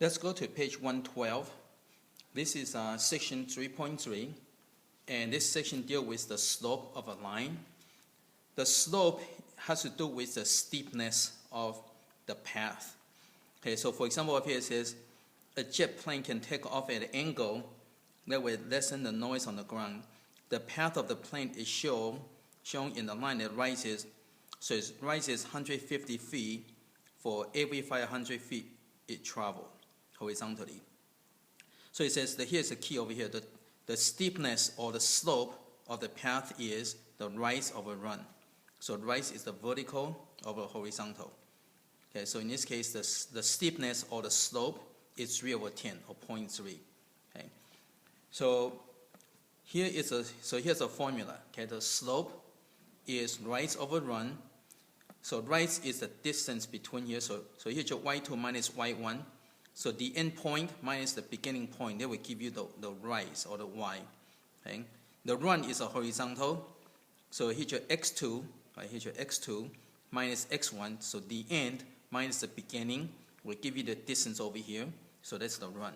Let's go to page 112. This is section 3.3, and this section deals with the slope of a line. The slope has to do with the steepness of the path. Okay, so for example, up here it says a jet plane can take off at an angle that will lessen the noise on the ground. The path of the plane is shown in the line that rises. So it rises 150 feet for every 500 feet it travels horizontally. So it says that here's the key over here. The steepness or the slope of the path is the rise of a run. So rise is the vertical over horizontal. Okay, so in this case, the steepness or the slope is 3/10 or 0.3. Okay, so here's a formula. Okay, the slope is rise over run. So rise is the distance between here. So here's your y2 minus y1. So the end point minus the beginning point, that will give you the rise or the y. Okay? The run is a horizontal. So here's your x2, right? Here's your x2 minus x1. So the end minus the beginning will give you the distance over here. So that's the run.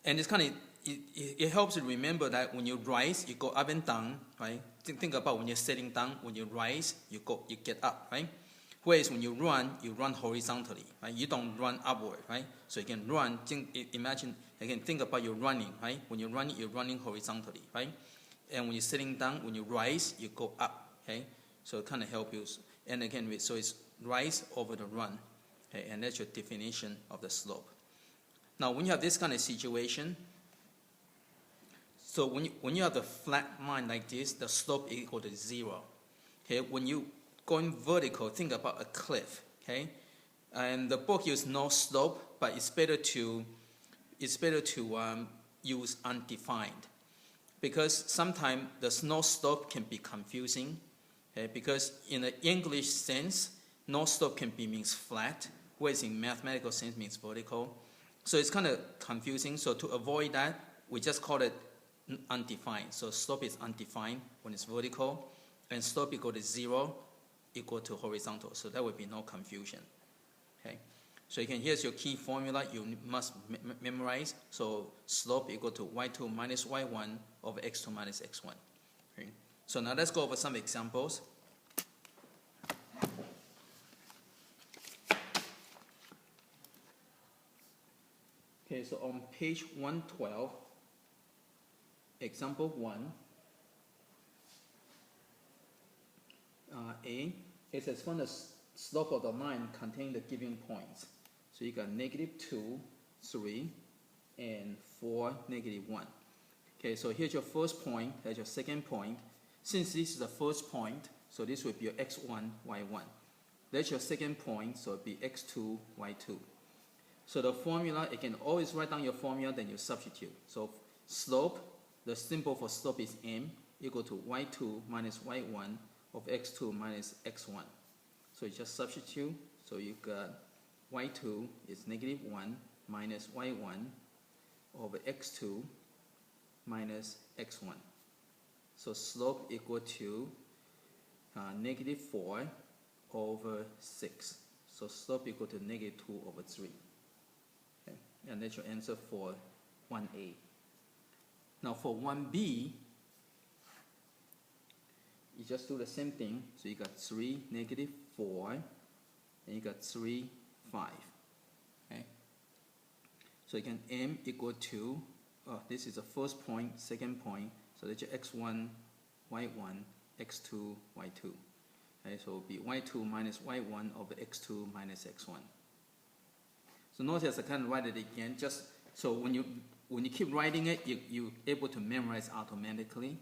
And it's kind of it helps you remember that when you rise, you go up and down, right? Think about when you're sitting down. When you rise, you get up, right? Whereas when you run horizontally, right? You don't run upward, right? So you can run. Imagine, again, think about you running, right? When you're running horizontally, right? And when you're sitting down, when you rise, you go up, okay? So it kind of helps you. And again, so it's rise over the run, okay? And that's your definition of the slope. Now, when you have this kind of situation, so when you have the flat line like this, the slope is equal to 0. Okay, when you going vertical, think about a cliff. Okay, and the book uses no slope, but it's better to use undefined, because sometimes the no slope can be confusing. Okay, because in the English sense, no slope can be means flat, whereas in mathematical sense means vertical. So it's kind of confusing. So to avoid that, we just call it undefined. So slope is undefined when it's vertical, and slope equal to 0 equal to horizontal. So there will be no confusion. Okay, so here's your key formula you must memorize. So slope equal to y2 minus y1 over x2 minus x1. Okay. So now let's go over some examples. Okay, so on page 112, example 1, A, it says find the slope of the line containing the given points. So you got -2, 3, and 4, -1. Okay, so here's your first point, here's your second point. Since this is the first point, so this would be your x1, y1. That's your second point, so it would be x2, y2. So the formula, you can always write down your formula, then you substitute. So slope, the symbol for slope is m, equal to y2 minus y1 of x2 minus x1. So you just substitute. So you got y2 is -1 minus y1 over x2 minus x1. So slope equal to -4 over 6. So slope equal to -2 over 3. Okay. And that's your answer for 1A. Now for 1B, you just do the same thing. So you got 3, -4, and you got 3, 5. Okay. So you can m equal to, this is the first point, second point. So that's your x1, y1, x2, y2. Okay, so it will be y2 minus y1 over x2 minus x1. So notice I can't write it again. Just so when you keep writing it, you're able to memorize automatically.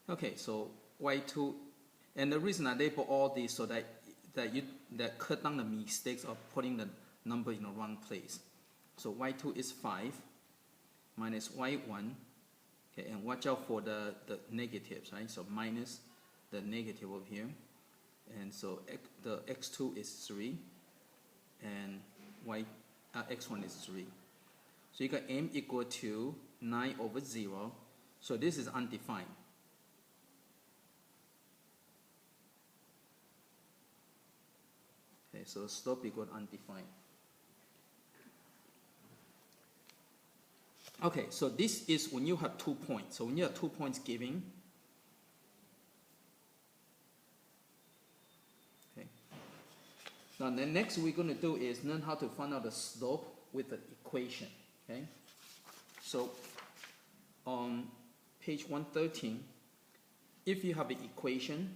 Okay, so y2, and the reason I label all these so that cut down the mistakes of putting the number in the wrong place. So y2 is 5 minus y1. Okay, and watch out for the negatives, right? So minus the negative over here. And so the x2 is 3, and x1 is 3. So you got m equal to 9 over 0. So this is undefined. Okay, so slope equal undefined. Okay, so this is when you have 2 points. So when you have 2 points given, okay. Now the next we're going to do is learn how to find out the slope with the equation. Okay. So on page 113, if you have an equation,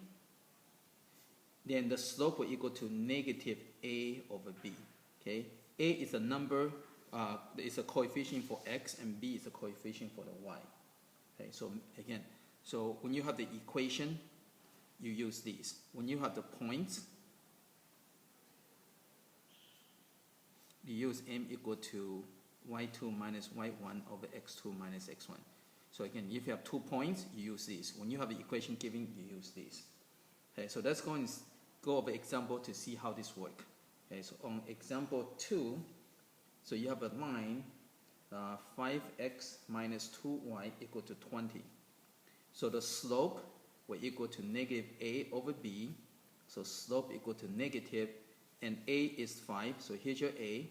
then the slope will equal to negative a over b. Okay. A is a number, is a coefficient for x, and b is a coefficient for the y. Okay. So again, so when you have the equation, you use these. When you have the points, you use m equal to y2 minus y1 over x2 minus x1. So again, if you have 2 points, you use this. When you have the equation given, you use this. Okay, so let's go and go over example to see how this works. Okay, so on example 2, so you have a line 5x minus 2y equal to 20. So the slope will equal to negative a over b. So slope equal to negative, and a is 5. So here's your a.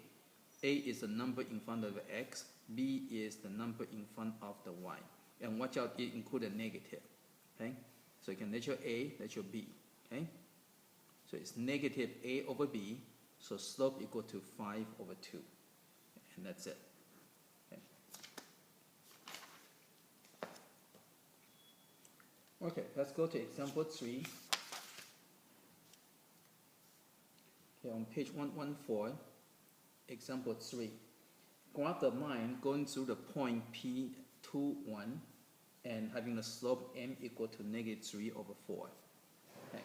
A is the number in front of the x. B is the number in front of the y. And watch out, it includes a negative. Okay? So you can let your a, let your b. Okay? So it's negative a over b. So slope equal to 5 over 2. And that's it. Okay, okay, let's go to example 3. Okay, on page 114, example 3. Graph the line going through the point p.112 and having the slope m equal to negative 3 over 4. Okay.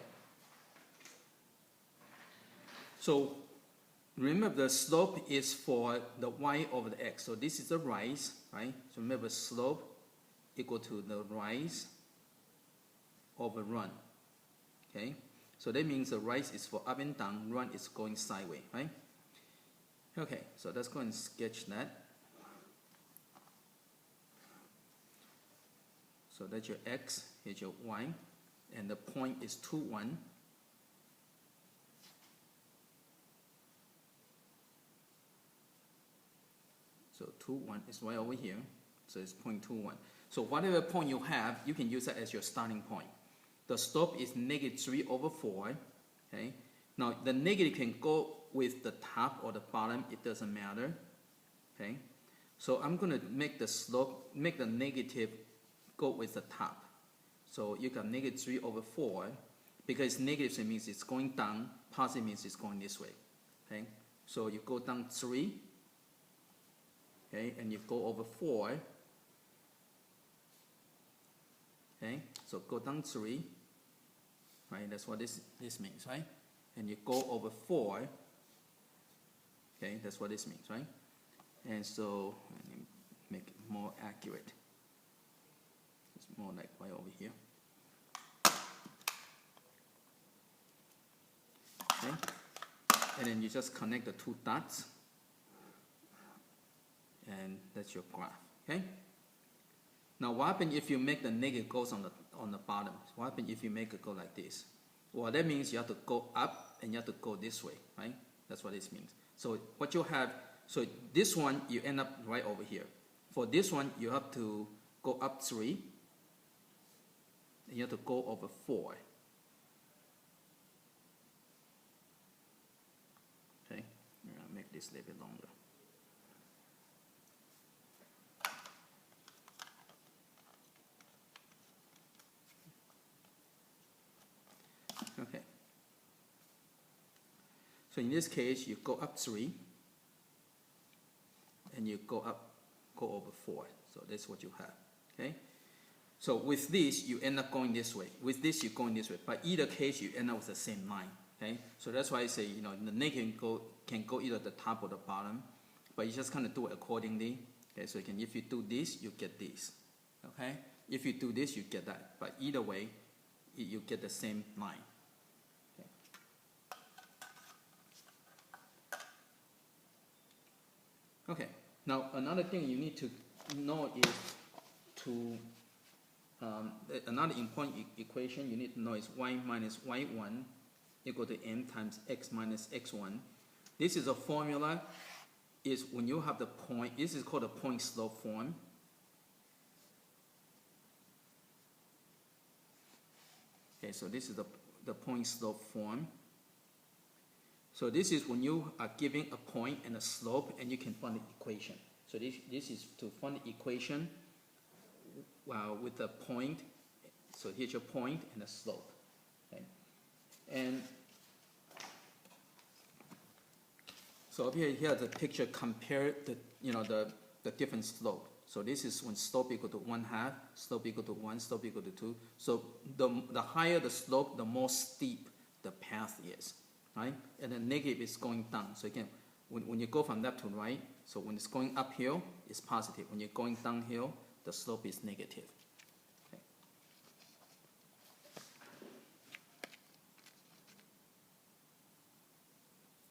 So remember the slope is for the y over the x. So this is the rise, right? So remember slope equal to the rise over run. Okay? So that means the rise is for up and down, run is going sideways, right? Okay, so let's go and sketch that. So that's your x, here's your y, and the point is 2, 1. So 2, 1 is right over here, so it's 0.21. So whatever point you have, you can use that as your starting point. The slope is negative 3 over 4, okay? Now the negative can go with the top or the bottom, it doesn't matter, okay? So I'm going to make the slope, make the negative go with the top. So you got negative 3 over 4, because negative means it's going down, positive means it's going this way, okay? So you go down 3, okay, and you go over 4, okay? So go down 3, right? That's what this means, right? And you go over 4, okay? That's what this means, right? And so let me make it more accurate. It's more like right over here. Okay? And then you just connect the 2 dots, and that's your graph. Okay? Now what happens if you make the negative goes on the bottom? What happens if you make it go like this? Well, that means you have to go up and you have to go this way, right? That's what this means. So what you have, so this one you end up right over here. For this one you have to go up 3, and you have to go over 4. Okay, I'm gonna make this a little bit longer. Okay. So in this case, you go up 3, and you go over 4. So that's what you have. Okay. So with this, you end up going this way. With this, you're going this way. But either case, you end up with the same line. Okay. So that's why I say, you know, the negative can go either the top or the bottom, but you just kind of do it accordingly. Okay. So if you do this, you get this. Okay. If you do this, you get that. But either way, you get the same line. Okay, now another thing you need to know is another important equation you need to know is y minus y1 equal to m times x minus x1. This is a formula is when you have the point, this is called a point slope form. Okay, so this is the point slope form. So this is when you are giving a point and a slope and you can find the equation. So this is to find the equation with the point. So here's your point and the slope. Okay. And so up here the picture compare the different slope. So this is when slope equal to 1/2, slope equal to 1, slope equal to 2. So the higher the slope, the more steep the path is, right? And the negative is going down. So again, when you go from left to right, so when it's going uphill, it's positive. When you're going downhill, the slope is negative.